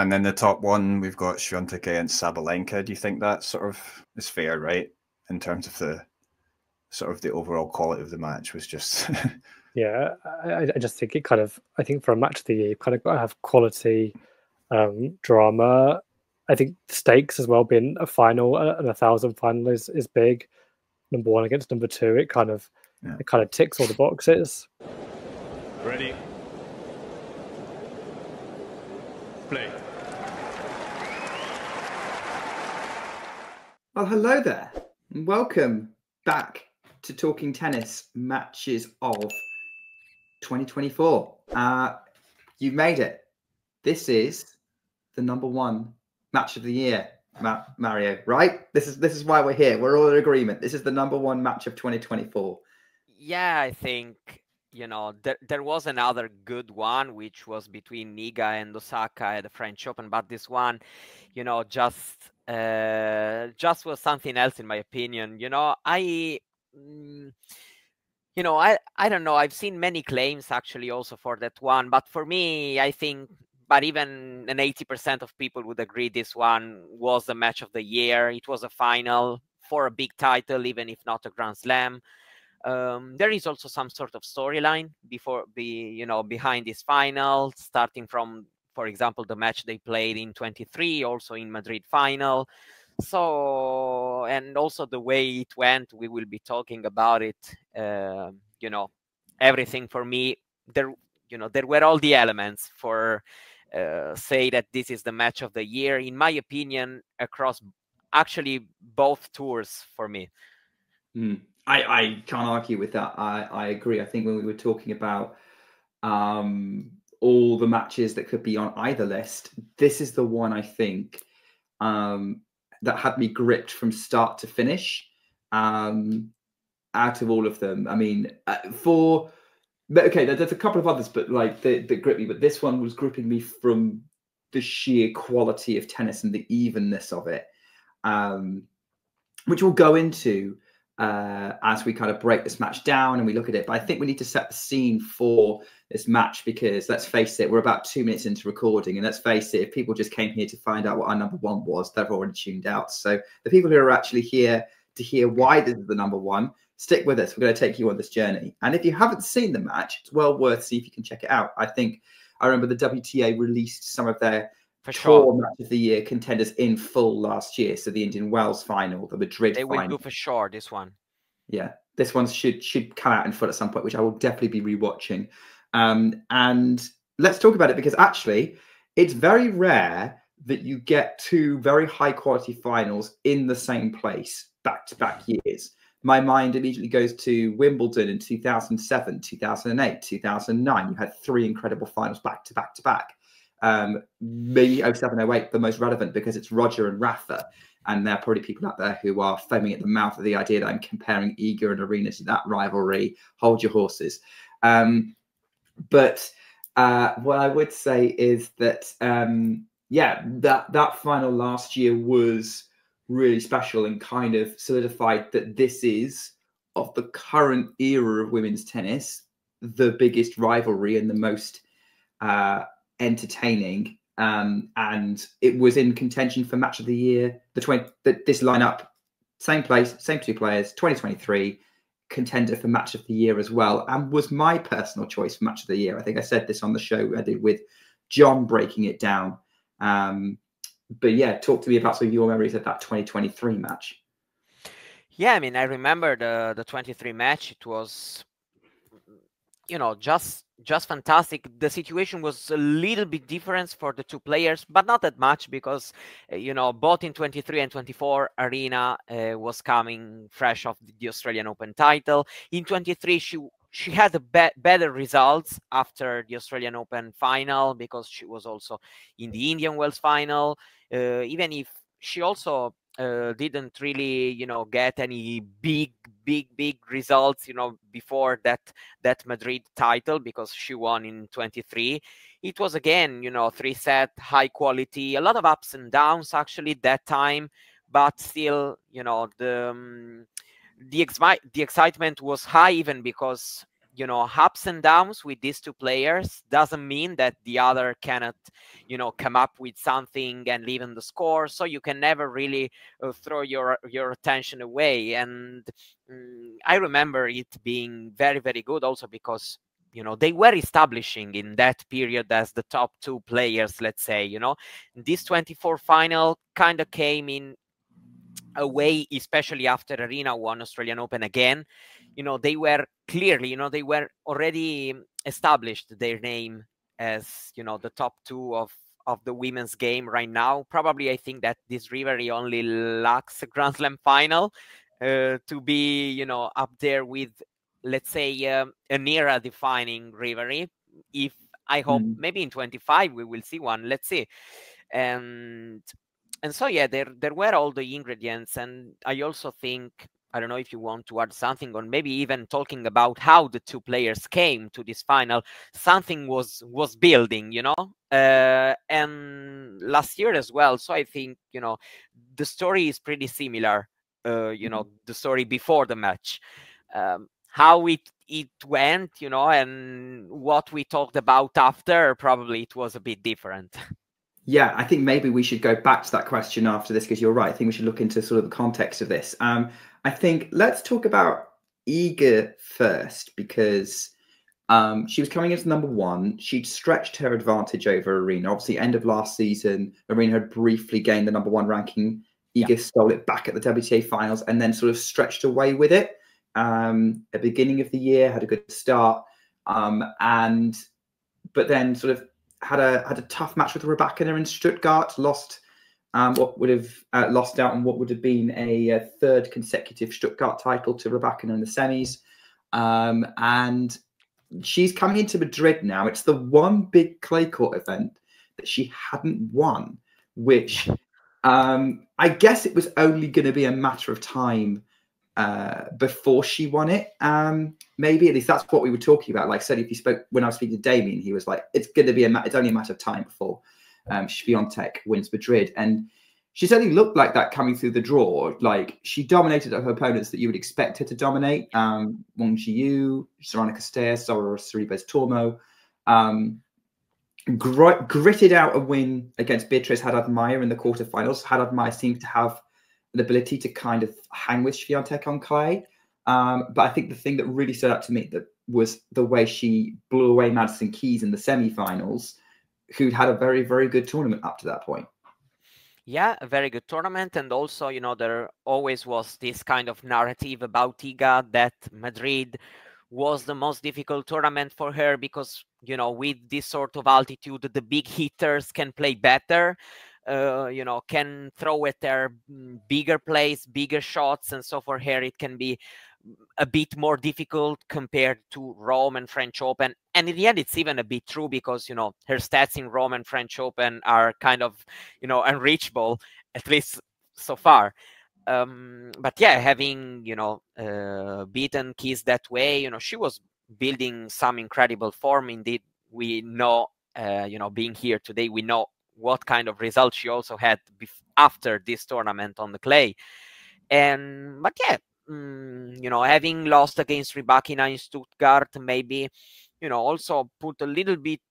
And then the top one, we've got Swiatek and Sabalenka. Do you think that sort of is fair, right? In terms of the sort of the overall quality of the match was just Yeah, I just think it kind of, I think for a match of the year, you kind of got to have quality, drama. I think stakes as well, being a final and 1,000 final is big. Number one against number two, it kind of ticks all the boxes. Ready. Play. Well, hello there, and welcome back to Talking Tennis Matches of 2024. You made it. This is the number one match of the year, Mario, right? This is why we're here. We're all in agreement. This is the number one match of 2024. Yeah, I think, there was another good one, which was between Iga and Osaka at the French Open, but this one, just was something else in my opinion. I don't know. I've seen many claims actually also for that one, but for me, I think, but even an 80% of people would agree this one was the match of the year. It was a final for a big title, even if not a Grand Slam. There is also some sort of storyline behind this final, starting from, for example, the match they played in 23, also in Madrid final. So, and also the way it went, we will be talking about it. Everything for me, there were all the elements for say that this is the match of the year, in my opinion, across actually both tours for me. I can't argue with that. I agree. I think when we were talking about all the matches that could be on either list, this is the one I think that had me gripped from start to finish. Out of all of them, I mean, there's a couple of others, but like that grip me. But this one was gripping me from the sheer quality of tennis and the evenness of it, which we'll go into as we kind of break this match down and we look at it. But I think we need to set the scene for this match because, let's face it, we're about 2 minutes into recording, and let's face it, if people just came here to find out what our number one was, they've already tuned out. So the people who are actually here to hear why this is the number one, stick with us. We're going to take you on this journey. And if you haven't seen the match, it's well worth seeing if you can check it out. I remember the WTA released some of their tour match of the year contenders in full last year. So the Indian Wells final, the Madrid final. They will do for sure this one. Yeah, this one should come out in full at some point, which I will definitely be rewatching. And let's talk about it because actually it's very rare that you get two very high quality finals in the same place back-to-back years. My mind immediately goes to Wimbledon in 2007, 2008, 2009. You had three incredible finals back-to-back. Maybe 07, 08, the most relevant because it's Roger and Rafa. And there are probably people out there who are foaming at the mouth at the idea that I'm comparing Iga and Arena to that rivalry. Hold your horses. But what I would say is that, that final last year was really special and kind of solidified that this is, of the current era of women's tennis, the biggest rivalry and the most entertaining. And it was in contention for match of the year. This lineup, same place, same two players, 2023, contender for match of the year as well, and was my personal choice for match of the year. I think I said this on the show I did with John breaking it down. But yeah, talk to me about some of your memories of that 2023 match. Yeah, I mean, I remember the 23 match. It was, just fantastic. The situation was a little bit different for the two players, but not that much because, both in 23 and 24, Arena was coming fresh off the Australian Open title. In 23, she had better results after the Australian Open final because she was also in the Indian Wells final, even if she also didn't really, get any big results, before that Madrid title because she won in 23. It was again, 3-set, high quality, a lot of ups and downs actually that time, but still, the excitement was high even because you know, ups and downs with these two players doesn't mean that the other cannot, you know, come up with something and even the score. So you can never really throw your attention away. And I remember it being very, very good also because, you know, they were establishing in that period as the top two players, let's say, you know. This 24 final kind of came in a way, especially after Arena won Australian Open again. You know, they were clearly, you know, they were already established their name as, you know, the top two of the women's game right now. Probably, I think that this rivalry only lacks a Grand Slam final to be, you know, up there with, let's say, an era-defining rivalry. If I hope maybe in 25 we will see one. Let's see. And so yeah, there were all the ingredients, and I also think, I don't know if you want to add something, or maybe even talking about how the two players came to this final. Something was building, you know, and last year as well. So I think, you know, the story is pretty similar. You know, the story before the match, how it went, you know, and what we talked about after. Probably it was a bit different. Yeah, I think maybe we should go back to that question after this, because you're right. I think we should look into sort of the context of this. I think let's talk about Iga first, because she was coming into number one. She'd stretched her advantage over Arena. Obviously, end of last season, Arena had briefly gained the number one ranking. Iga stole it back at the WTA finals and then sort of stretched away with it. At the beginning of the year, had a good start, but then sort of had a tough match with Rybakina in Stuttgart, lost what would have lost out on what would have been a third consecutive Stuttgart title to Rybakina in the semis. And she's coming into Madrid now. It's the one big clay court event that she hadn't won, which I guess it was only going to be a matter of time before she won it. Maybe, at least that's what we were talking about. Like I said, if you spoke, when I was speaking to Damien, he was like, it's going to be it's only a matter of time before Swiatek wins Madrid. And she certainly looked like that coming through the draw. Like, she dominated her opponents that you would expect her to dominate. Wang Zhiyu, Sorana Castella, Sora Sorribes Tormo. Gritted out a win against Beatriz Haddad-Maia in the quarterfinals. Haddad-Maia seemed to have an ability to kind of hang with Swiatek on clay. But I think the thing that really stood out to me was the way she blew away Madison Keys in the semifinals, who'd had a very, very good tournament up to that point. Yeah, a very good tournament. And also, you know, there always was this kind of narrative about Iga that Madrid was the most difficult tournament for her because, you know, with this sort of altitude, the big hitters can play better. You know, can throw at their bigger plays, bigger shots. And so for her, it can be a bit more difficult compared to Rome and French Open. And in the end, it's even a bit true because, you know, her stats in Rome and French Open are kind of, you know, unreachable, at least so far. But yeah, having, you know, beaten Keys that way, you know, she was building some incredible form. Indeed, we know, you know, being here today, we know what kind of results she also had after this tournament on the clay. But yeah, you know, having lost against Rybakina in Stuttgart, maybe, you know, also put a little bit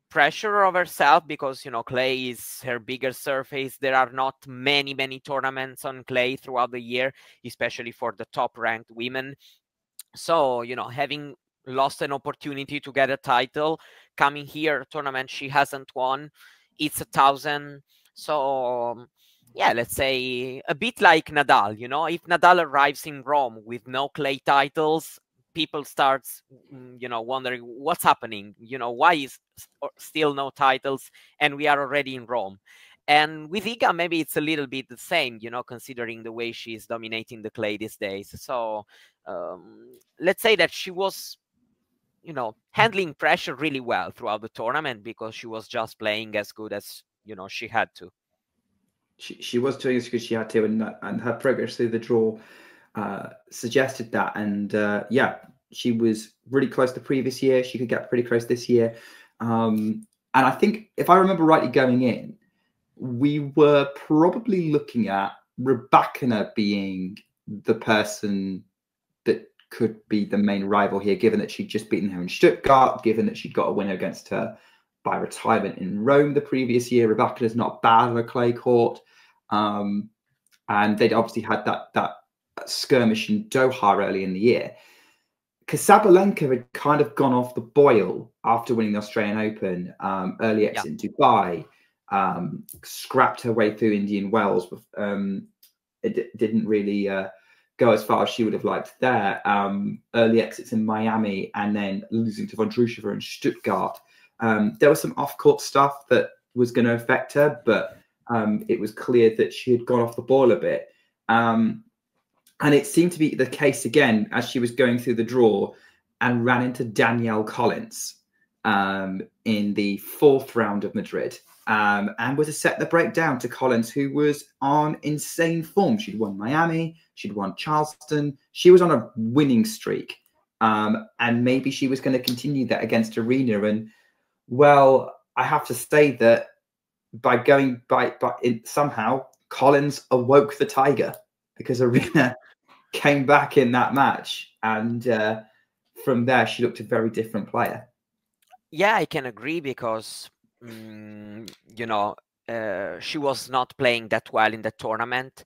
pressure of herself because, you know, clay is her bigger surface. There are not many tournaments on clay throughout the year, especially for the top ranked women. So, you know, having lost an opportunity to get a title, coming here, a tournament she hasn't won, it's 1,000. So yeah, let's say a bit like Nadal, you know, if Nadal arrives in Rome with no clay titles, people start, you know, wondering what's happening, you know, why is still no titles and we are already in Rome. And with Iga, maybe it's a little bit the same, you know, considering the way she's dominating the clay these days. So let's say that she was, you know, handling pressure really well throughout the tournament because she was just playing as good as, you know, she had to. She was doing as good as she had to, and her progress through the draw suggested that. And yeah, she was really close the previous year. She could get pretty close this year. And I think, if I remember rightly going in, we were probably looking at Rybakina being the person that could be the main rival here, given that she'd just beaten her in Stuttgart, given that she'd got a winner against her by retirement in Rome the previous year. Rybakina's not bad on a clay court. And they'd obviously had that skirmish in Doha early in the year. Because Sabalenka had kind of gone off the boil after winning the Australian Open, early exit in Dubai, scrapped her way through Indian Wells. It didn't really go as far as she would have liked there. Early exits in Miami, and then losing to Vondrousova in Stuttgart. There was some off-court stuff that was going to affect her, but it was clear that she had gone off the boil a bit. And it seemed to be the case again as she was going through the draw and ran into Danielle Collins in the 4th round of Madrid, and was to set the break down to Collins, who was on insane form. She'd won Miami, she'd won Charleston. She was on a winning streak, and maybe she was going to continue that against Arena. And well, I have to say that somehow Collins awoke the tiger, because Arena came back in that match, and from there she looked a very different player. Yeah, I can agree, because you know, she was not playing that well in the tournament,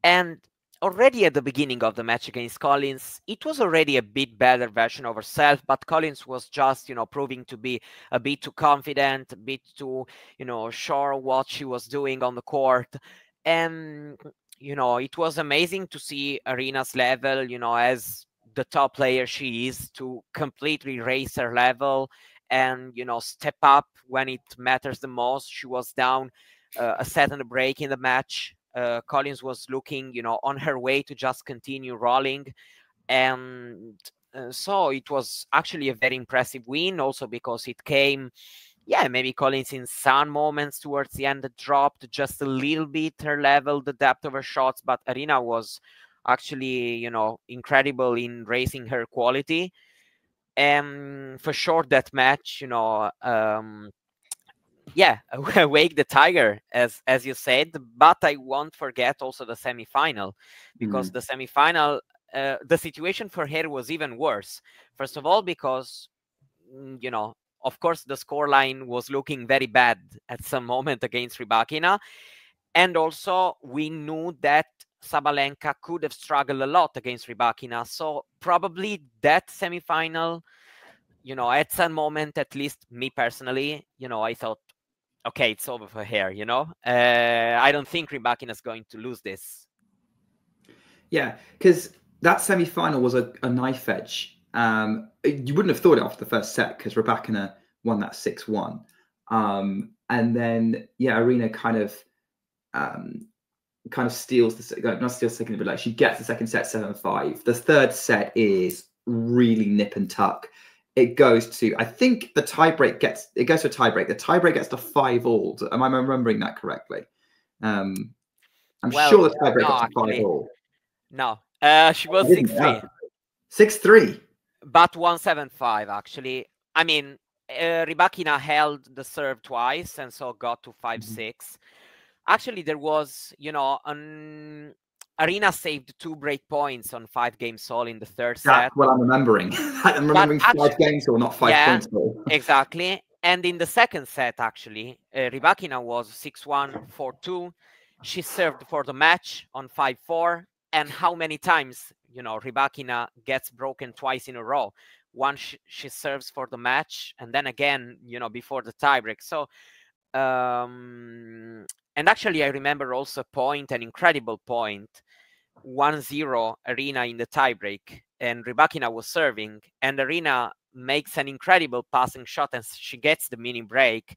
and already at the beginning of the match against Collins, it was already a bit better version of herself, but Collins was just, you know, proving to be a bit too confident, a bit too, you know, sure what she was doing on the court. And you know, it was amazing to see Arena's level, you know, as the top player she is, to completely raise her level and, you know, step up when it matters the most. She was down a set and a break in the match. Collins was looking, you know, on her way to just continue rolling. And so it was actually a very impressive win, also because it came, yeah, maybe Collins in some moments towards the end dropped just a little bit her level, the depth of her shots, but Arena was actually, you know, incredible in raising her quality. And for sure, that match, you know, yeah, wake the tiger, as you said. But I won't forget also the semifinal, because the semifinal, the situation for her was even worse. First of all, because, you know, of course, the scoreline was looking very bad at some moment against Rybakina. And also, we knew that Sabalenka could have struggled a lot against Rybakina. So probably that semifinal, you know, at some moment, at least me personally, you know, I thought, okay, it's over for her, you know. I don't think Rybakina is going to lose this. Yeah, because that semi-final was a knife edge. You wouldn't have thought it after the first set, because Rybakina won that 6-1. And then, yeah, Arena kind of steals the, not steals the second, but like she gets the second set 7-5. The third set is really nip and tuck. It goes to, I think the tiebreak goes to a tiebreak. The tiebreak gets to 5-all. Am I remembering that correctly? I'm sure the tiebreak got to 5-all. No, she was 6-3. 6-3. But 1-7-5, actually. I mean, Rybakina held the serve twice, and so got to 5-6. Actually, there was, you know, Arena saved 2 break points on 5 games all in the third set. That's what I'm remembering. I'm remembering 5 games all, not 5 points all. Exactly. And in the second set, actually, Rybakina was 6-1, 4-2. She served for the match on 5-4. And how many times, you know, Rybakina gets broken twice in a row. Once she serves for the match, and then again, you know, before the tiebreak. So, and actually, I remember also a point, an incredible point, 1-0 Arena in the tiebreak, and Rybakina was serving, and Arena makes an incredible passing shot, and she gets the mini break.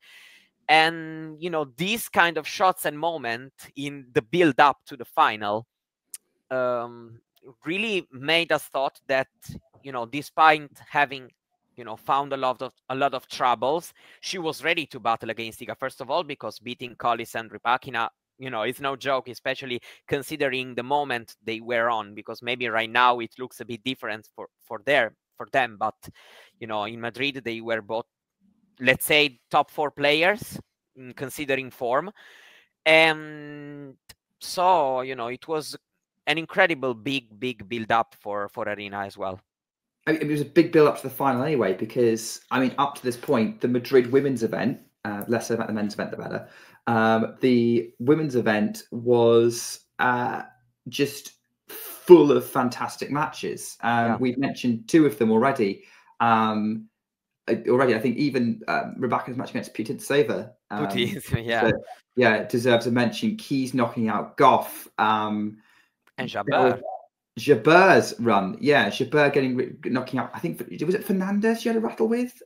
And, you know, these kind of shots and moment in the build up to the final really made us thought that, you know, despite having, you know, found a lot of troubles, she was ready to battle against Iga. First of all, because beating Collins and Rybakina, you know, it's no joke, especially considering the moment they were on, because maybe right now it looks a bit different for them, but, you know, in Madrid they were both, let's say, top 4 players considering form. And so, you know, it was an incredible big build up for Arena as well. I mean, it was a big build up to the final anyway, because I mean, up to this point, the Madrid women's event, less so about the men's event, the better. The women's event was just full of fantastic matches. We've mentioned 2 of them already. I think even Rebecca's match against Putitseva, deserves a mention. Keys knocking out Goff, and Jabeur. Jabeur's run, Jabeur knocking out. I think was it Fernandez she had a rattle with.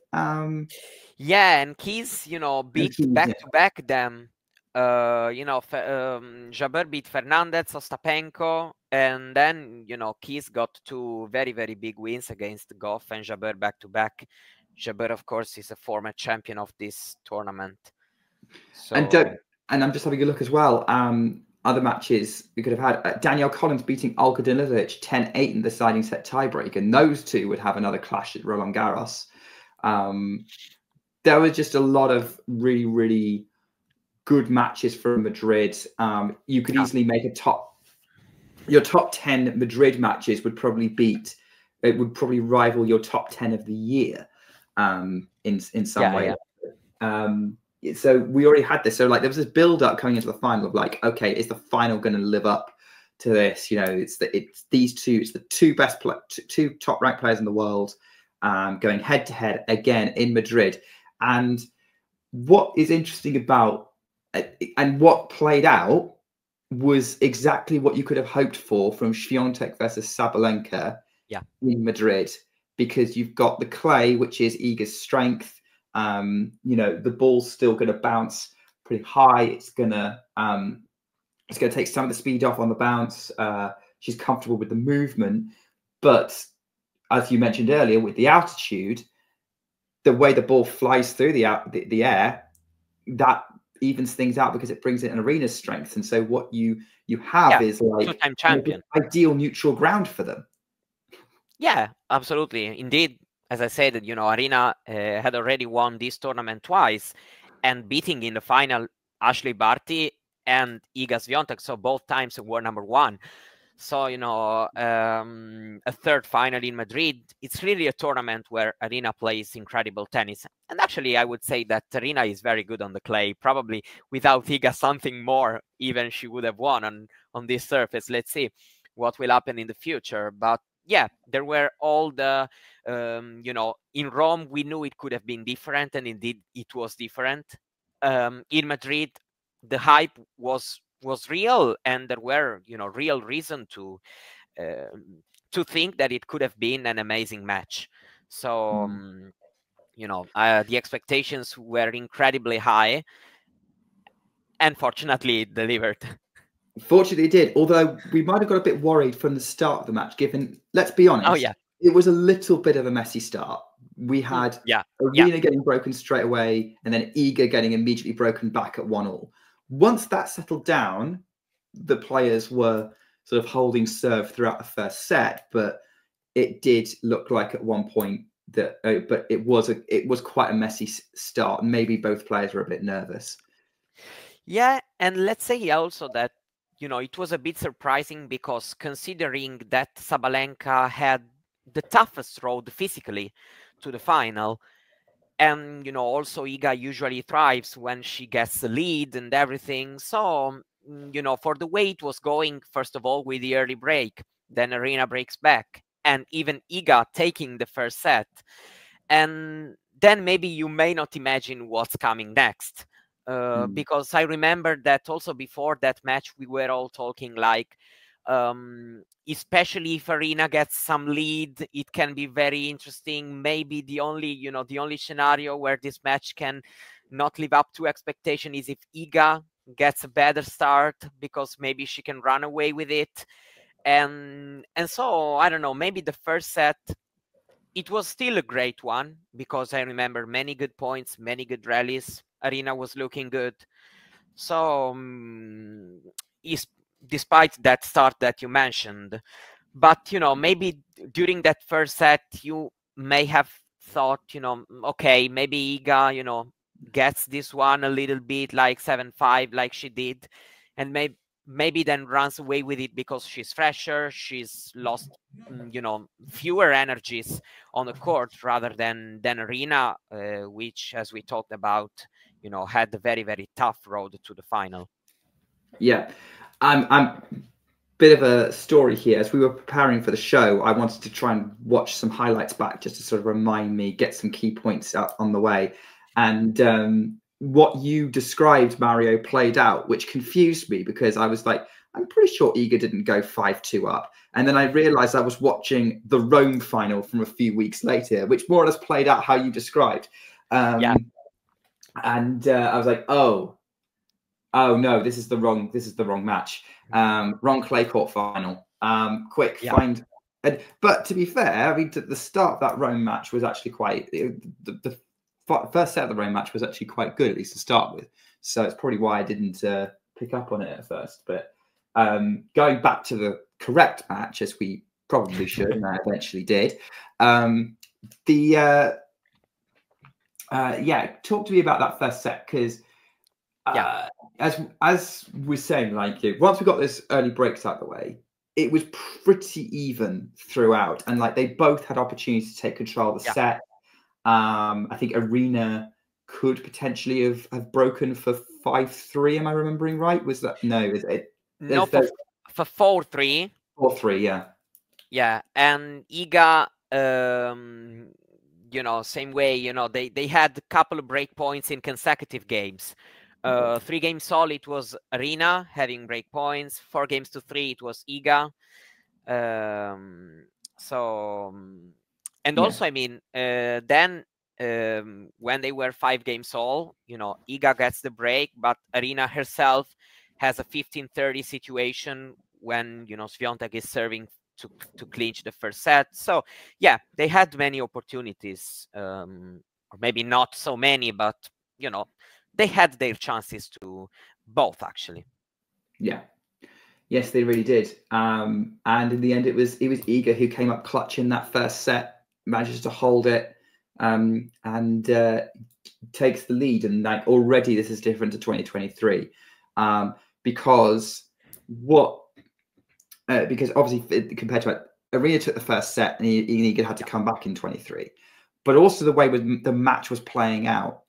Yeah, and Keys, beat back to back them. Jabeur beat Fernandez, Ostapenko, and then Keys got 2 very big wins against Goff and Jabeur back to back. Jabeur, of course, is a former champion of this tournament. So... And I'm just having a look as well. Other matches we could have had. Danielle Collins beating Olga Danilovic 10-8 in the deciding set tiebreak, and those 2 would have another clash at Roland Garros. There was just a lot of really good matches from Madrid. You could easily make your top 10 Madrid matches would probably rival your top 10 of the year in some way. So we already had this. So like there was this build up coming into the final of like, okay, is the final going to live up to this? It's these 2. It's the 2 best 2 top ranked players in the world going head to head again in Madrid. And what is interesting about and what played out was exactly what you could have hoped for from Swiatek versus Sabalenka in Madrid, because you've got the clay, which is Iga's strength. The ball's still going to bounce pretty high. It's going to take some of the speed off on the bounce. She's comfortable with the movement, but as you mentioned earlier, with the altitude, the way the ball flies through the air, that evens things out because it brings in Arena's strength. And so what you have is like 2-time champion, ideal neutral ground for them. Yeah, absolutely. Indeed, as I said, Arena had already won this tournament twice, and beating in the final Ashley Barty and Iga Swiatek, so both times were number 1. So, a third final in Madrid, it's really a tournament where Arena plays incredible tennis. And actually, I would say that Arena is very good on the clay. Probably without Iga something more, even she would have won on this surface. Let's see what will happen in the future. But yeah, there were all the, in Rome, we knew it could have been different, and indeed it was different. In Madrid, the hype was real, and there were, real reason to think that it could have been an amazing match. So, the expectations were incredibly high, and fortunately it delivered. Fortunately, it did. Although we might have got a bit worried from the start of the match, given, let's be honest, it was a little bit of a messy start. We had Arena getting broken straight away, and then Iga getting immediately broken back at 1-1. Once that settled down, the players were sort of holding serve throughout the first set, but it did look like at one point that, but it was quite a messy start. Maybe both players were a bit nervous. Yeah, and let's say also that, it was a bit surprising because considering that Sabalenka had the toughest road physically to the final, and, also Iga usually thrives when she gets the lead and everything. So, for the way it was going, first of all, with the early break, then Arena breaks back, and even Iga taking the first set. And then maybe you may not imagine what's coming next. Because I remember that also before that match, we were all talking like, especially if Arena gets some lead, it can be very interesting. Maybe the only scenario where this match can not live up to expectation is if Iga gets a better start, because maybe she can run away with it. And so, I don't know, maybe the first set, it was still a great one, because I remember many good points, many good rallies. Arena was looking good. So, despite that start that you mentioned, but, maybe during that first set, you may have thought, okay, maybe Iga, gets this one a little bit like 7-5, like she did. And maybe then runs away with it because she's fresher, she's lost, you know, fewer energies on the court rather than Aryna, which, as we talked about, you know, had a very, very tough road to the final. Yeah, I'm bit of a story here. As we were preparing for the show, I wanted to try and watch some highlights back just to sort of remind me, get some key points out on the way. And what you described, Mario, played out, which confused me because I was like, I'm pretty sure Iga didn't go 5-2 up. And then I realized I was watching the Rome final from a few weeks later, which more or less played out how you described. Yeah. And I was like, oh no, this is the wrong match. Wrong clay court final. Quick, Yeah. find. But to be fair, I mean, the start of that Rome match was actually quite. The first set of the Rome match was actually quite good, at least to start with. So it's probably why I didn't pick up on it at first. But going back to the correct match, as we probably should, and I eventually did. Yeah, talk to me about that first set, because as we're saying, like, once we got this early breaks out of the way, it was pretty even throughout, and like they both had opportunities to take control of the set. I think Aryna could potentially have broken for 5-3. Am I remembering right? Was that no? No, for 4-3. 4-3, yeah. Yeah, and Iga, you know, same way. You know, they had a couple of break points in consecutive games. 3 games all, it was Aryna having break points. 4 games to 3, it was Iga. And also, I mean, then when they were 5 games all, you know, Iga gets the break, but Aryna herself has a 15-30 situation when, you know, Swiatek is serving to clinch the first set. So yeah, they had many opportunities, or maybe not so many, but you know, they had their chances to both, actually. Yeah. Yes, they really did. And in the end, it was Iga who came up clutch in that first set, manages to hold it, and takes the lead. And like already, this is different to 2023, because obviously compared to it, Aryna took the first set, and Iga had to come back in 23. But also the way the match was playing out,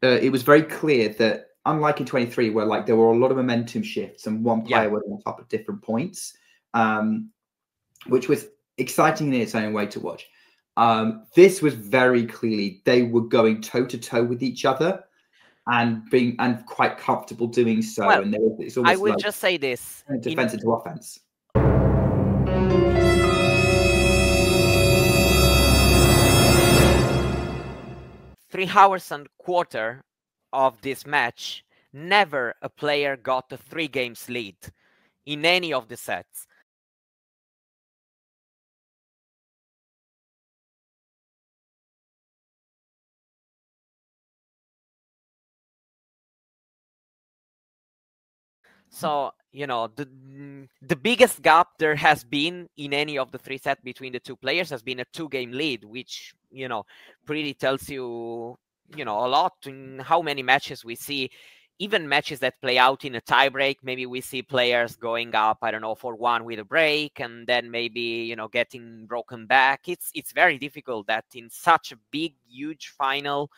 it was very clear that, unlike in 23, where like there were a lot of momentum shifts and one player was on top at different points, which was exciting in its own way to watch. This was very clearly they were going toe to toe with each other and quite comfortable doing so. Well, and it's almost I will like just say this: defense into offense. 3 hours and a quarter of this match, never a player got a 3 games lead in any of the sets. So, you know, the biggest gap there has been in any of the 3 sets between the 2 players has been a 2-game lead, which, you know, pretty tells you, you know, a lot in how many matches we see. Even matches that play out in a tiebreak, maybe we see players going up, I don't know, 4-1 with a break, and then maybe, you know, getting broken back. It's very difficult that in such a big, huge final,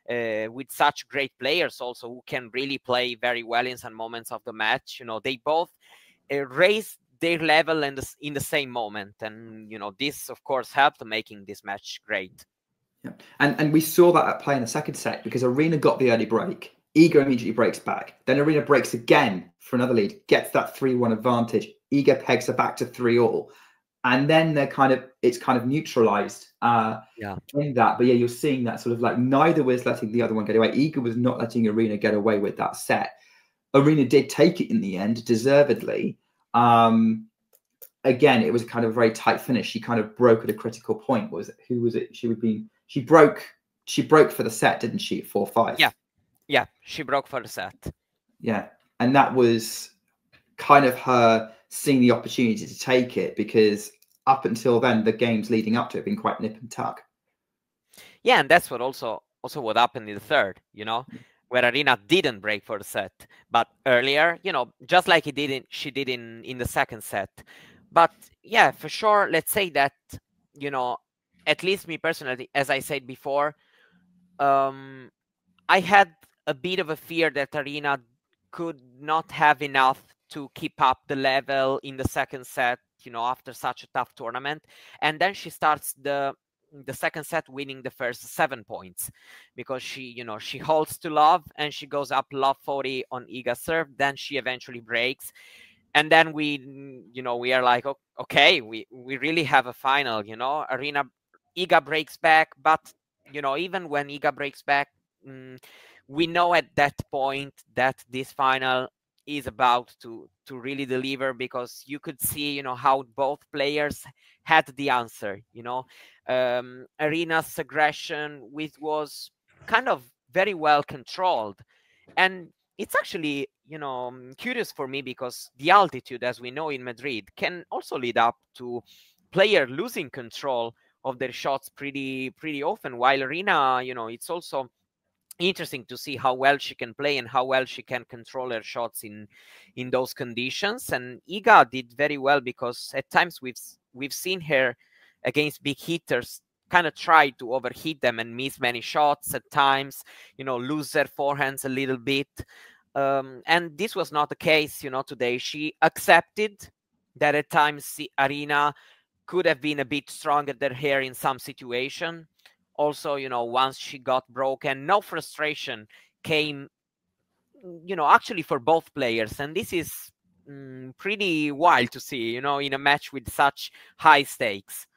with such great players also who can really play very well in some moments of the match, you know, they both raise their level in the same moment, and you know, this of course helped making this match great. Yeah, and we saw that at play in the second set, because Aryna got the early break. Iga immediately breaks back. Then Aryna breaks again for another lead, gets that 3-1 advantage. Iga pegs her back to 3-all. And then it's kind of neutralized in that. But yeah, you're seeing that sort of like neither was letting the other one get away. Iga was not letting Aryna get away with that set. Aryna did take it in the end, deservedly. Again, it was kind of a very tight finish. She kind of broke at a critical point. Who was it? She broke for the set, didn't she? 4-5. Yeah, she broke for the set. Yeah, and that was kind of her seeing the opportunity to take it, because up until then, the games leading up to it have been quite nip and tuck. Yeah, and that's what also what happened in the third. You know, where Arina didn't break for the set, but earlier, just like she did in the second set. But yeah, for sure, let's say that, at least me personally, as I said before, I had a bit of a fear that Arina could not have enough to keep up the level in the second set, after such a tough tournament. And then she starts the second set winning the first 7 points, because she holds to love and she goes up love 40 on Iga's serve. Then she eventually breaks. And then we are like, okay, we really have a final, Iga breaks back. But, even when Iga breaks back, we know at that point that this final is about to really deliver, because you could see, how both players had the answer. Arina's aggression was kind of very well controlled. And it's actually, curious for me, because the altitude, as we know in Madrid, can also lead up to player losing control of their shots pretty often. While Arina, it's also interesting to see how well she can play and how well she can control her shots in those conditions. And Iga did very well, because at times we've seen her against big hitters kind of try to overhit them and miss many shots at times, lose their forehands a little bit. And this was not the case, today. She accepted that at times Arina could have been a bit stronger than her in some situation. Also, once she got broken, no frustration came, actually for both players. And this is pretty wild to see, in a match with such high stakes.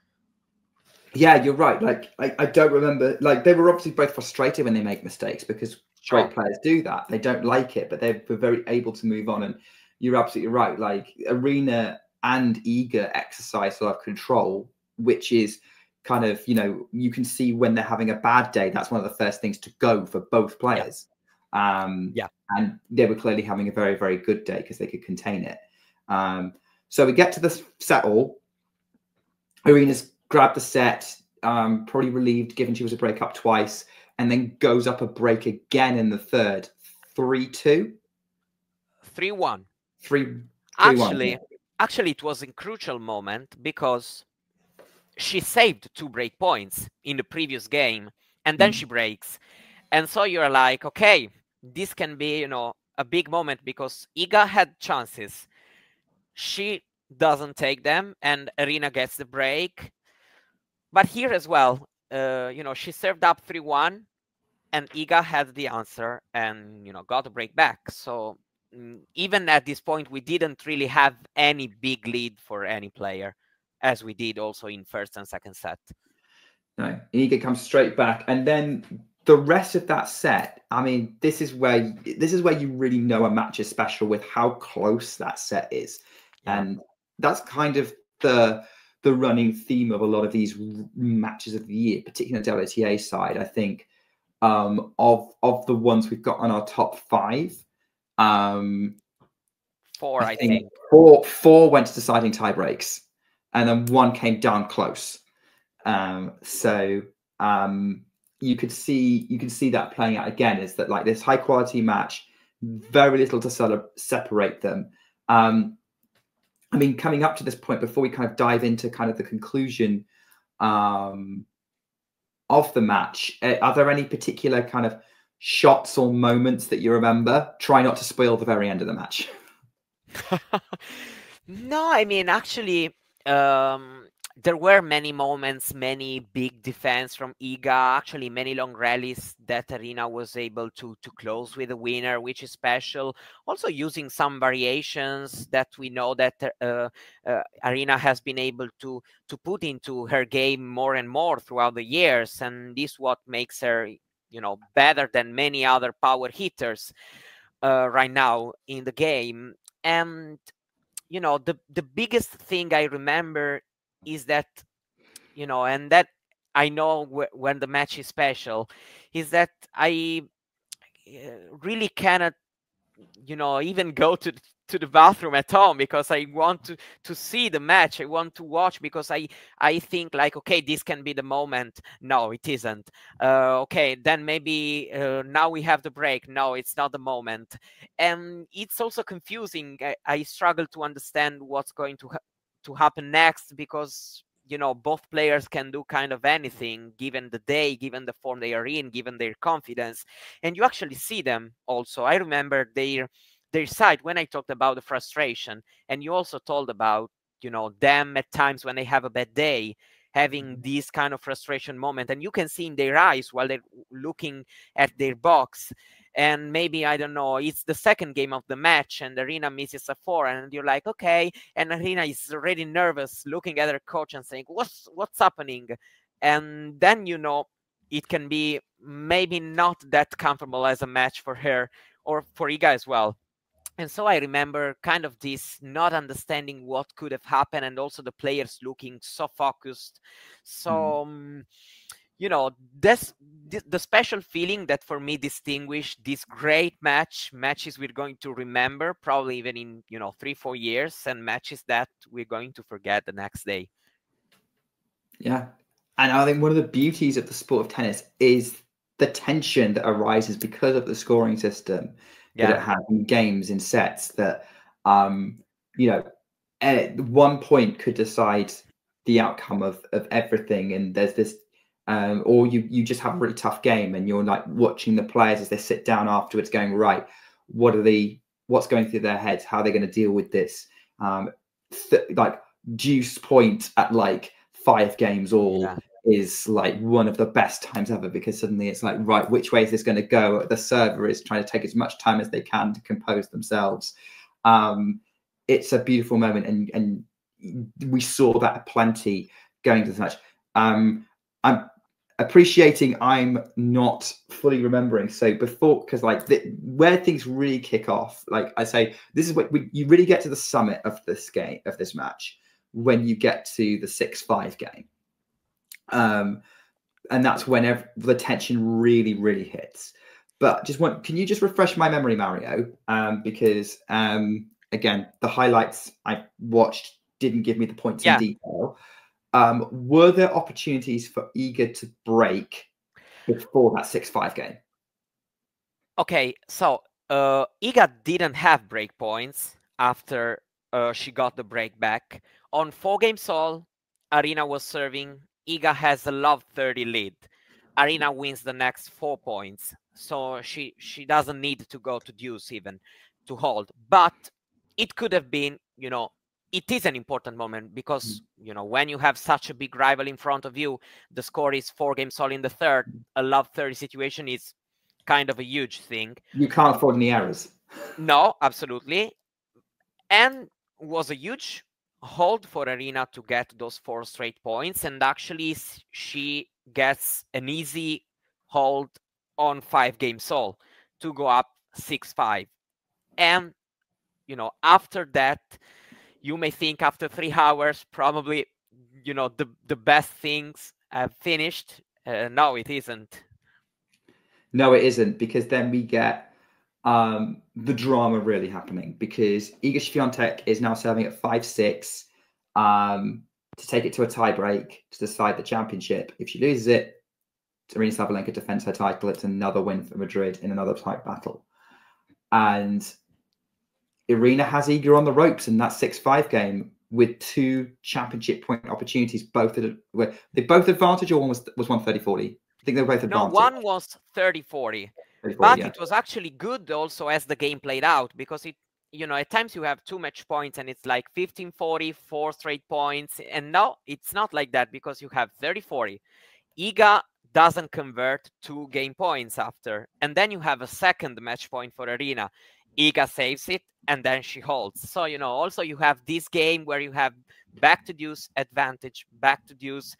Yeah, you're right. Like, I don't remember, like, they were obviously both frustrated when they make mistakes, because great players do that. They don't like it, but they were very able to move on. And you're absolutely right. Like, Arina and Iga exercise a lot of control, which is kind of, you can see when they're having a bad day, that's one of the first things to go for both players. Yeah. And they were clearly having a very, very good day, because they could contain it. So we get to the set all. Arina's grabbed the set, probably relieved, given she was a break up twice, and then goes up a break again in the third. 3-2? 3-1. 3-1. Actually, it was a crucial moment, because she saved 2 break points in the previous game, and then she breaks. And so you're like, okay, this can be, a big moment, because Iga had chances. She doesn't take them, and Arina gets the break. But here as well, she served up 3-1, and Iga had the answer and, got a break back. So even at this point, we didn't really have any big lead for any player, as we did also in first and second set. No, Iga comes straight back. And then the rest of that set, I mean, this is where you really know a match is special, with how close that set is. Yeah. And that's kind of the running theme of a lot of these matches of the year, particularly on the WTA side. I think of the ones we've got on our top 5, 4, I think. Four went to deciding tie breaks, and then 1 came down close. So you could see that playing out again. Is that, like, this high quality match, very little to separate them. I mean, coming up to this point, before we kind of dive into kind of the conclusion of the match, are there any particular kind of shots or moments that you remember? Try not to spoil the very end of the match. No, I mean, actually, there were many moments, many big defense from Iga, actually many long rallies that Arina was able to close with a winner, which is special. Also using some variations that we know that Arina has been able to put into her game more and more throughout the years. And this is what makes her, better than many other power hitters right now in the game. And, the biggest thing I remember is that, and that I know when the match is special, is that I really cannot even go to the bathroom at home, because I want to see the match. I want to watch, because I think like, okay, this can be the moment. No, it isn't. Okay, then maybe now we have the break. No, it's not the moment. And it's also confusing. I struggle to understand what's going to happen next, because both players can do kind of anything given the day, given the form they are in, given their confidence. And you actually see them also. I remember their side when I talked about the frustration, and you also told about them at times when they have a bad day having this kind of frustration moment, and you can see in their eyes while they're looking at their box. And maybe, I don't know, it's the second game of the match and Aryna misses a 4, and you're like, okay, and Aryna is already nervous, looking at her coach and saying, what's happening? And then it can be maybe not that comfortable as a match for her, or for Iga as well. And so I remember kind of this not understanding what could have happened, and also the players looking so focused. So that's the special feeling that for me distinguished these great matches we're going to remember probably even in 3-4 years, and matches that we're going to forget the next day. Yeah, and I think one of the beauties of the sport of tennis is the tension that arises because of the scoring system that it has in games, in sets, that at one point could decide the outcome of everything. And there's this or you just have a really tough game, and you're like watching the players as they sit down afterwards going, right, what's going through their heads, how are they going to deal with this, like deuce point at like 5 games all. Is like one of the best times ever, because suddenly it's like, right, which way is this going to go? The server is trying to take as much time as they can to compose themselves. It's a beautiful moment, and we saw that plenty going to the match. I'm appreciating I'm not fully remembering. So before, because like where things really kick off, like I say, this is what you really get to the summit of this game, of this match, when you get to the 6-5 game. And that's when the tension really, really hits. But can you just refresh my memory, Mario? Because again, the highlights I watched didn't give me the points in detail. Were there opportunities for Iga to break before that 6-5 game? Okay, so Iga didn't have break points after she got the break back. On 4 games all, Aryna was serving. Iga has a love 30 lead. Aryna wins the next 4 points, so she doesn't need to go to deuce even to hold. But it could have been, it is an important moment, because when you have such a big rival in front of you, the score is 4 games all in the third. A love 30 situation is kind of a huge thing. You can't afford any errors. No, absolutely. And was a huge hold for Aryna to get those 4 straight points, and actually she gets an easy hold on 5 games all to go up 6-5. And after that, you may think after 3 hours probably the best things have finished. No, it isn't. No, it isn't, because then we get the drama really happening, because Iga Świątek is now serving at 5-6 to take it to a tie break to decide the championship. If she loses it, Aryna Sabalenka defends her title. It's another win for Madrid in another tight battle. And Aryna has Iga on the ropes in that 6-5 game with 2 championship point opportunities. Were they both advantage, or one was 130-40? I think they were both advantage. No, one was 30-40. But it was actually good also as the game played out, because it, at times you have 2 match points and it's like 15-40, 4 straight points. And now it's not like that, because you have 30-40. Iga doesn't convert 2 game points after. And then you have a second match point for Aryna. Iga saves it, and then she holds. So, also you have this game where you have back to deuce advantage, back to deuce.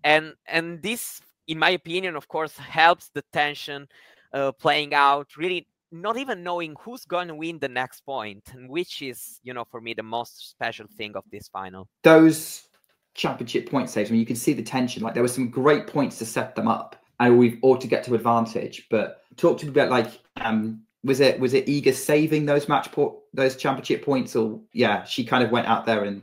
And this, in my opinion, of course, helps the tension playing out, really not even knowing who's going to win the next point, and which is, for me, the most special thing of this final. Those championship point saves, you can see the tension. Like, there were some great points to set them up, and or to get to advantage. But talk to me about, like, was it Iga saving those those championship points, or yeah, she kind of went out there and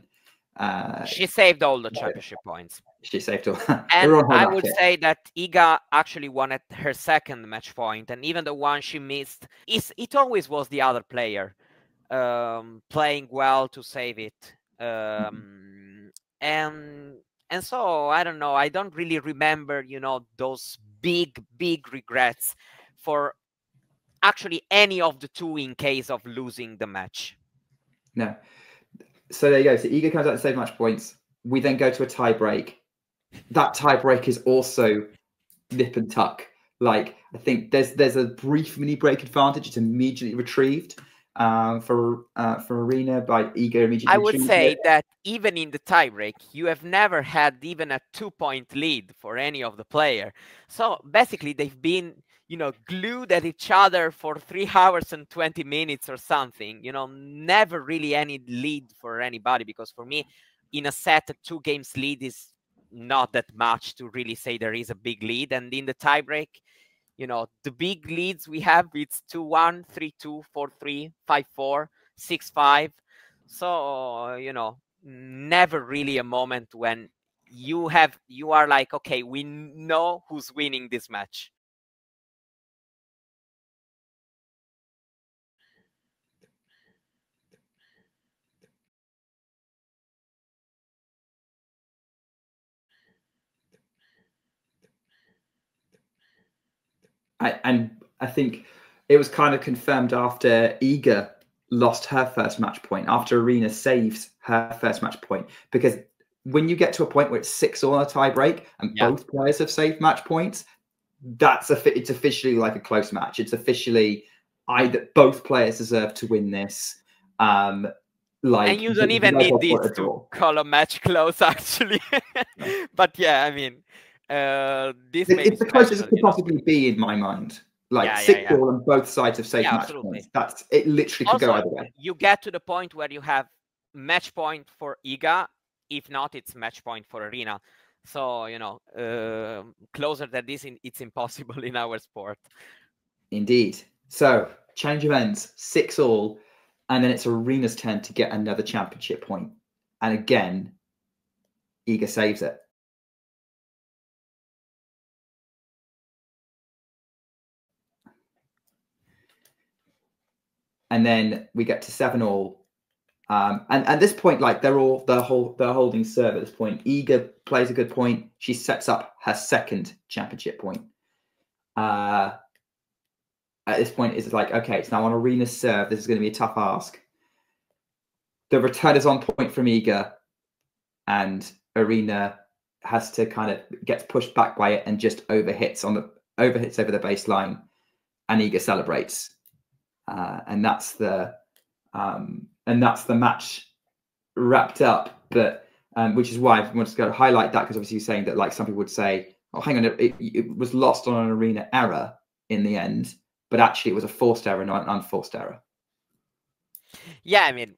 she saved all the championship points. She saved all. And I would say that Iga actually won at her second match point, and even the one she missed, it always was the other player playing well to save it. And so I don't know. I don't really remember, those big regrets for actually any of the two in case of losing the match. No. So there you go. So Iga comes out to save match points. We then go to a tie break. That tie break is also nip and tuck. Like, I think there's a brief mini break advantage. It's immediately retrieved for Aryna by Iga immediately. I would say that even in the tie break, you have never had even a 2-point lead for any of the player. So basically, they've been glued at each other for 3 hours and 20 minutes or something. Never really any lead for anybody, because for me, in a set, a 2 games lead is not that much to really say there is a big lead. And in the tiebreak, the big leads we have, it's 2-1, 3-2, 4-3, 5-4, 6-5. So, never really a moment when you are like, okay, we know who's winning this match. And I think it was kind of confirmed after Iga lost her first match point, after Aryna saves her first match point, because when you get to a point where it's 6-all on a tie break and both players have saved match points, it's officially like a close match. It's officially either both players deserve to win this. And you don't even need this to call a match close, actually. But yeah, I mean, it's the closest it could possibly be in my mind. Like 6-all on both sides have saved match points. It literally could go either way. You get to the point where you have match point for Iga. If not, it's match point for Aryna. So, closer than this, it's impossible in our sport. Indeed. So, change of ends, 6-all, and then it's Aryna's turn to get another championship point. And again, Iga saves it. And then we get to 7-all. And at this point, like they're holding serve at this point. Iga plays a good point. She sets up her second championship point. At this point, it's like, okay, it's now on Aryna's serve. This is going to be a tough ask. The return is on point from Iga, and Aryna has to kind of gets pushed back by it and just overhits over the baseline, and Iga celebrates. And that's the match wrapped up. But which is why I wanted to go highlight that, because obviously you're saying that, like, some people would say, oh, hang on, it was lost on an Aryna error in the end, but actually it was a forced error, not an unforced error. Yeah, I mean,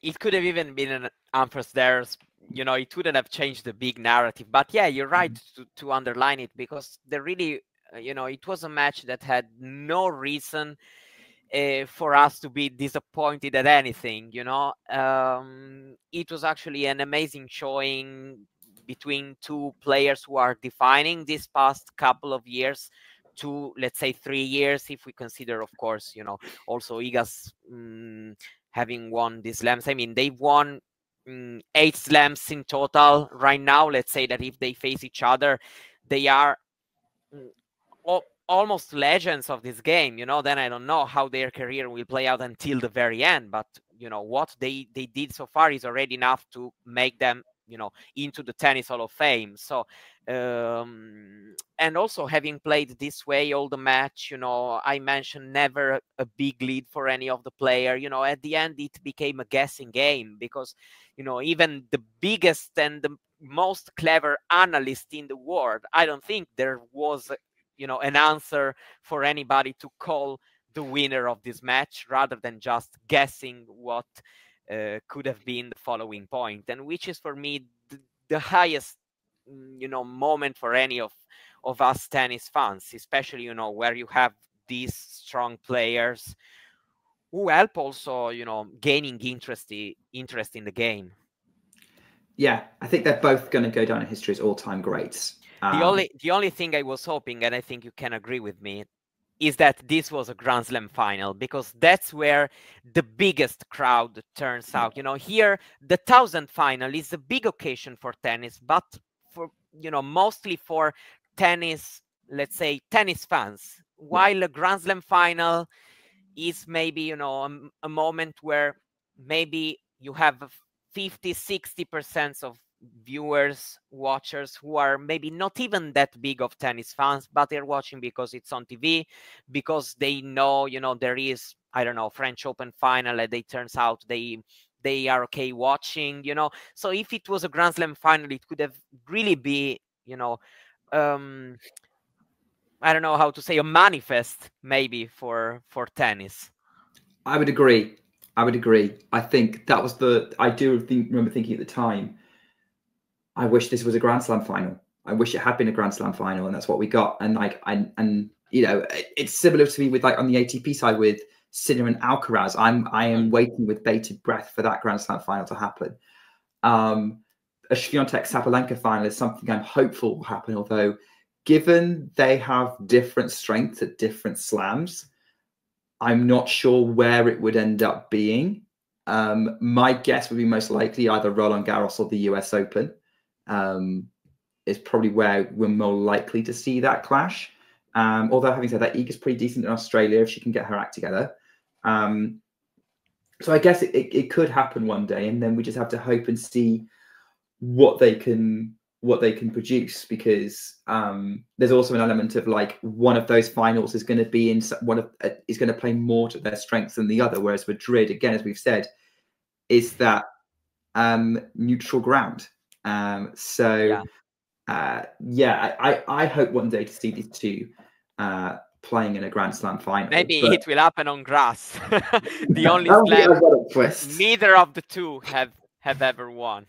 it could have even been an unforced error. It wouldn't have changed the big narrative. But yeah, you're right to underline it, because there really, it was a match that had no reason for us to be disappointed at anything. It was actually an amazing showing between two players who are defining this past couple of years, let's say 3 years, if we consider, of course, also Iga's having won these slams. I mean, they've won 8 slams in total right now. Let's say that if they face each other, they are almost legends of this game. Then I don't know how their career will play out until the very end, but what they did so far is already enough to make them into the Tennis Hall of Fame. So and also, having played this way all the match, I mentioned never a big lead for any of the player. At the end it became a guessing game, because even the biggest and the most clever analyst in the world, I don't think there was an answer for anybody to call the winner of this match, rather than just guessing what could have been the following point, and which is for me the highest moment for any of us tennis fans, especially where you have these strong players who help also, gaining interest in the game. Yeah, I think they're both going to go down in history as all-time greats. The only thing I was hoping, and I think you can agree with me, is that this was a Grand Slam final, because that's where the biggest crowd turns out. Here the 1000 final is a big occasion for tennis, but for mostly for tennis, let's say tennis fans, while a Grand Slam final is maybe a moment where maybe you have 50-60% of viewers, watchers who are maybe not even that big of tennis fans, but they're watching because it's on TV, because they know there is, I don't know, French Open final, and it turns out they are okay watching. So if it was a Grand Slam final, it could have really be I don't know how to say, a manifest maybe for tennis. I would agree. I think that was remember thinking at the time, I wish this was a Grand Slam final. I wish it had been a Grand Slam final, and that's what we got. And it's similar to me with on the ATP side with Sinner and Alcaraz. I am waiting with bated breath for that Grand Slam final to happen. A Swiatek Sabalenka final is something I'm hopeful will happen, although given they have different strengths at different slams, I'm not sure where it would end up being. My guess would be most likely either Roland Garros or the US Open. Is probably where we're more likely to see that clash. Although having said that, Iga's pretty decent in Australia if she can get her act together. So I guess it could happen one day, and then we just have to hope and see what they can produce, because there's also an element of one of those finals is going to be is going to play more to their strengths than the other, whereas Madrid, again, as we've said, is that neutral ground. I hope one day to see these two playing in a Grand Slam final. Maybe it will happen on grass. The only slam neither of the two have ever won.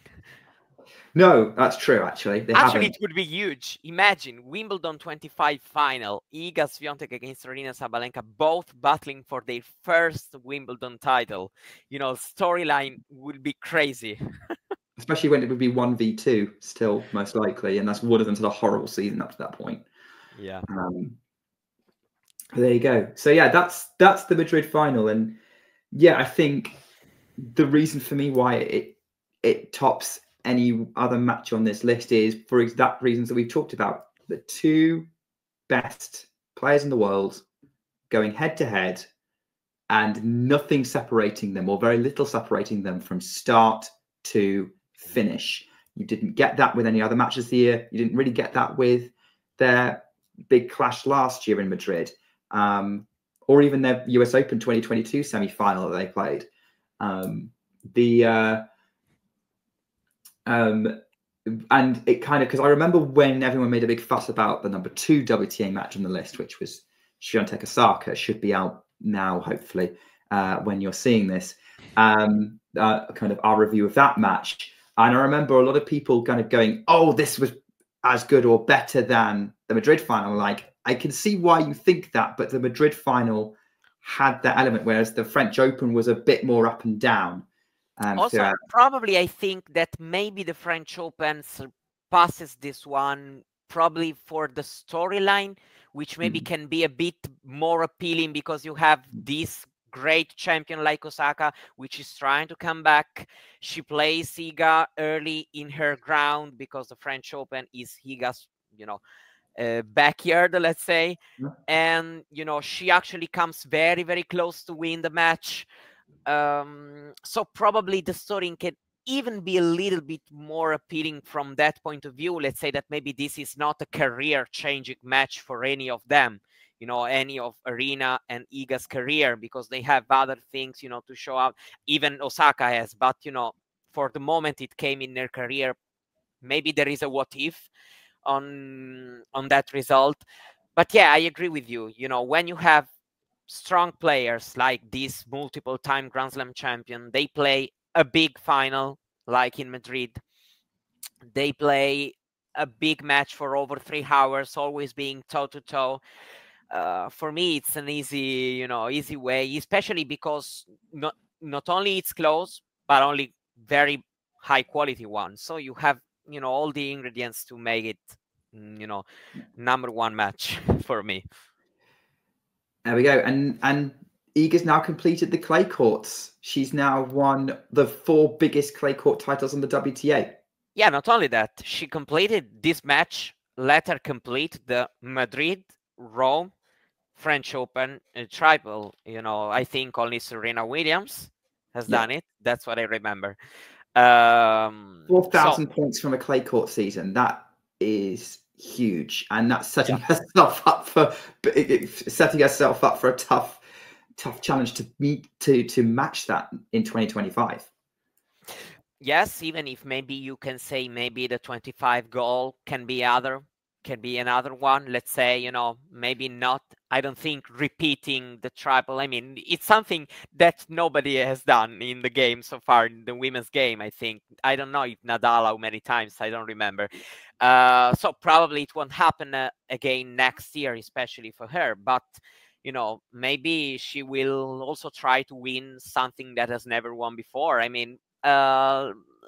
No, that's true. Actually, it would be huge. Imagine Wimbledon 25 final, Iga Swiatek against Aryna Sabalenka, both battling for their first Wimbledon title. Storyline would be crazy. Especially when it would be 1v2 still, most likely, and that's one of them to the horrible season up to that point. Yeah. There you go. So yeah, that's the Madrid final, and yeah, I think the reason for me why it tops any other match on this list is for exact reasons that we've talked about. The two best players in the world going head to head, and nothing separating them, or very little separating them, from start to finish. You didn't get that with any other matches the year. You didn't really get that with their big clash last year in Madrid, or even their US Open 2022 semi-final that they played. And it kind of, because I remember when everyone made a big fuss about the number 2 WTA match on the list, which was Swiatek Osaka, should be out now, hopefully, when you're seeing this, kind of our review of that match. And I remember a lot of people kind of going, oh, this was as good or better than the Madrid final. I can see why you think that, but the Madrid final had that element, whereas the French Open was a bit more up and down. Also, probably I think that maybe the French Open surpasses this one, probably for the storyline, which maybe can be a bit more appealing, because you have this great champion like Osaka, which is trying to come back. She plays Iga early in her ground, because the French Open is Iga's, backyard, let's say. And, she actually comes very, very close to win the match. So probably the story can even be a little bit more appealing from that point of view. Let's say that maybe this is not a career-changing match for any of them, any of Aryna and Iga's career, because they have other things, to show out. Even Osaka has, but, for the moment it came in their career, maybe there is a what if on that result. But yeah, I agree with you. When you have strong players like this multiple-time Grand Slam champion, they play a big final like in Madrid. They play a big match for over 3 hours, always being toe-to-toe. for me, it's an easy, easy way, especially because not only it's close, but only very high quality one. So you have, all the ingredients to make it, #1 match for me. There we go. And Iga's now completed the clay courts. She's now won the 4 biggest clay court titles on the WTA. Yeah, not only that, she completed this match, let her complete the Madrid, Rome, French Open triple. I think only Serena Williams has done it. That's what I remember. 4,000 points from a clay court season. That is huge, and that's setting herself up for a tough challenge to match that in 2025. Yes, even if maybe you can say maybe the 25 goal can be another one. Let's say, maybe not. I don't think repeating the triple. I mean, it's something that nobody has done in the game so far, in the women's game, I think. I don't know if Nadal, how many times, I don't remember. So probably it won't happen again next year, especially for her. But, maybe she will also try to win something that has never won before. I mean,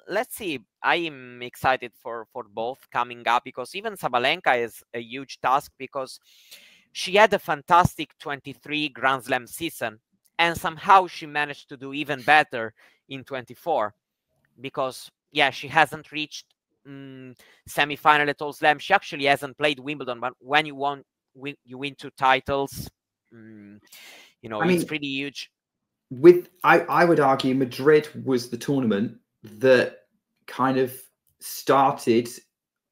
let's see. I am excited for both coming up, because even Sabalenka is a huge task, because she had a fantastic 23 Grand Slam season, and somehow she managed to do even better in 24, because she hasn't reached semi-final at all Slam. She actually hasn't played Wimbledon, but when you win 2 titles, it's pretty huge. I would argue Madrid was the tournament that kind of started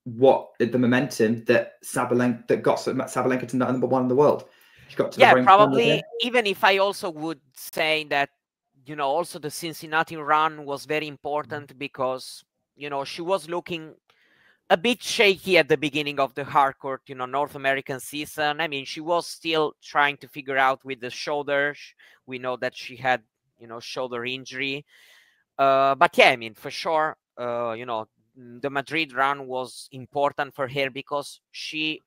the momentum that got Sabalenka to #1 in the world. She got to probably. Even if I also would say that, also the Cincinnati run was very important, because she was looking a bit shaky at the beginning of the hardcourt, North American season. I mean, she was still trying to figure out with the shoulder. We know that she had, shoulder injury. But yeah, I mean, for sure, the Madrid run was important for her, because she,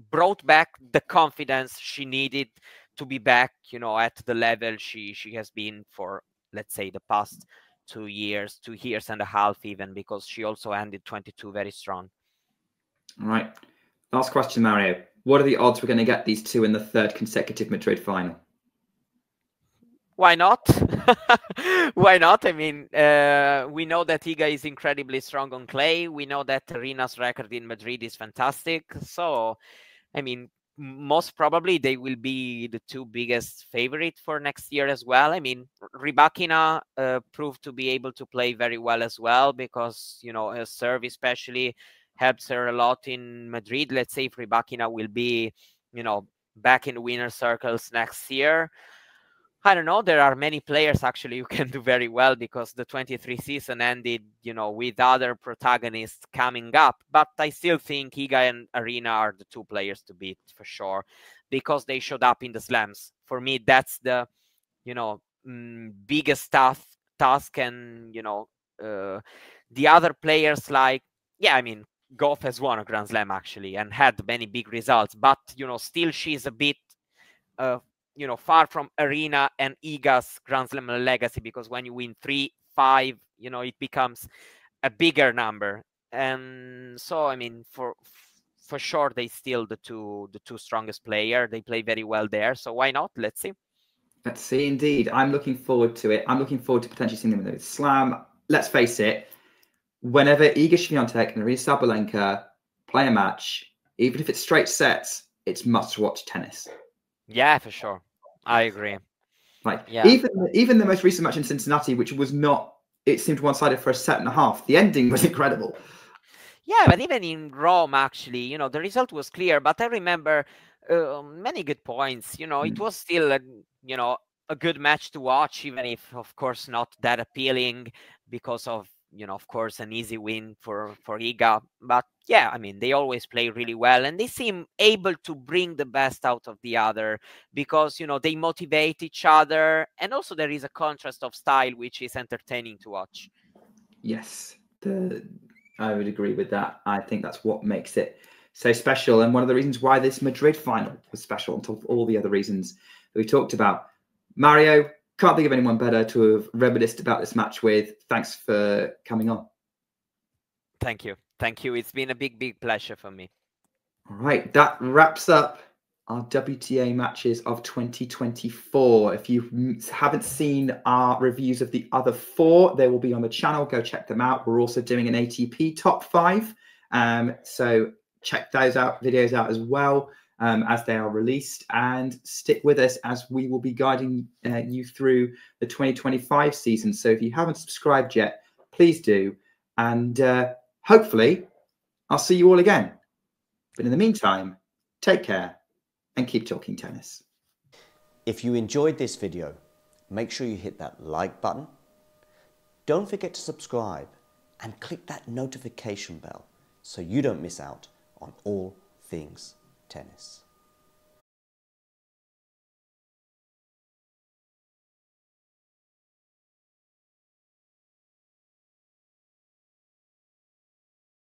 brought back the confidence she needed to be back, at the level she has been for, let's say, the past 2 years and a half, even, because she also ended 22 very strong. All right. Last question, Mario. What are the odds we're going to get these two in the 3rd consecutive Madrid final? Why not? Why not? I mean, we know that Iga is incredibly strong on clay. We know that Arena's record in Madrid is fantastic. So, I mean, most probably they will be the 2 biggest favorites for next year as well. I mean, Rybakina proved to be able to play very well as well, because, her serve especially helps her a lot in Madrid. Let's say if Rybakina will be, back in the winner circles next year. I don't know. There are many players actually who can do very well, because the 23 season ended, with other protagonists coming up. But I still think Iga and Arena are the 2 players to beat for sure, because they showed up in the slams. For me, that's the, biggest task. And, the other players, like, I mean, Gauff has won a Grand Slam actually and had many big results, but, still she's a bit, far from Arena and Iga's Grand Slam legacy, because when you win 3, 5, it becomes a bigger number. And so, I mean, for sure, they still the two strongest player. They play very well there. So why not? Let's see. Let's see, indeed. I'm looking forward to it. I'm looking forward to potentially seeing them in the Slam. Let's face it, whenever Iga Swiatek and Aryna Sabalenka play a match, even if it's straight sets, it's must-watch tennis. Yeah, for sure. I agree. Like, even the most recent match in Cincinnati, which was not, it seemed one-sided for a set and a half. The ending was incredible. Yeah, but even in Rome, actually, the result was clear. But I remember many good points. It was still a good match to watch, even if, of course, not that appealing because of, of course, an easy win for Iga. But yeah, I mean, they always play really well, and they seem able to bring the best out of the other, because, they motivate each other. And also there is a contrast of style, which is entertaining to watch. Yes, I would agree with that. I think that's what makes it so special, and one of the reasons why this Madrid final was special, on top of all the other reasons that we talked about. Mario, can't think of anyone better to have reminisced about this match with. Thanks for coming on. Thank you. Thank you. It's been a big pleasure for me. All right, that wraps up our WTA matches of 2024. If you haven't seen our reviews of the other 4, they will be on the channel. Go check them out. We're also doing an ATP top 5. So check those videos out as well as they are released, and stick with us as we will be guiding you through the 2025 season. So if you haven't subscribed yet, please do. And hopefully I'll see you all again. But in the meantime, take care and keep talking tennis. If you enjoyed this video, make sure you hit that like button. Don't forget to subscribe and click that notification bell so you don't miss out on all things tennis.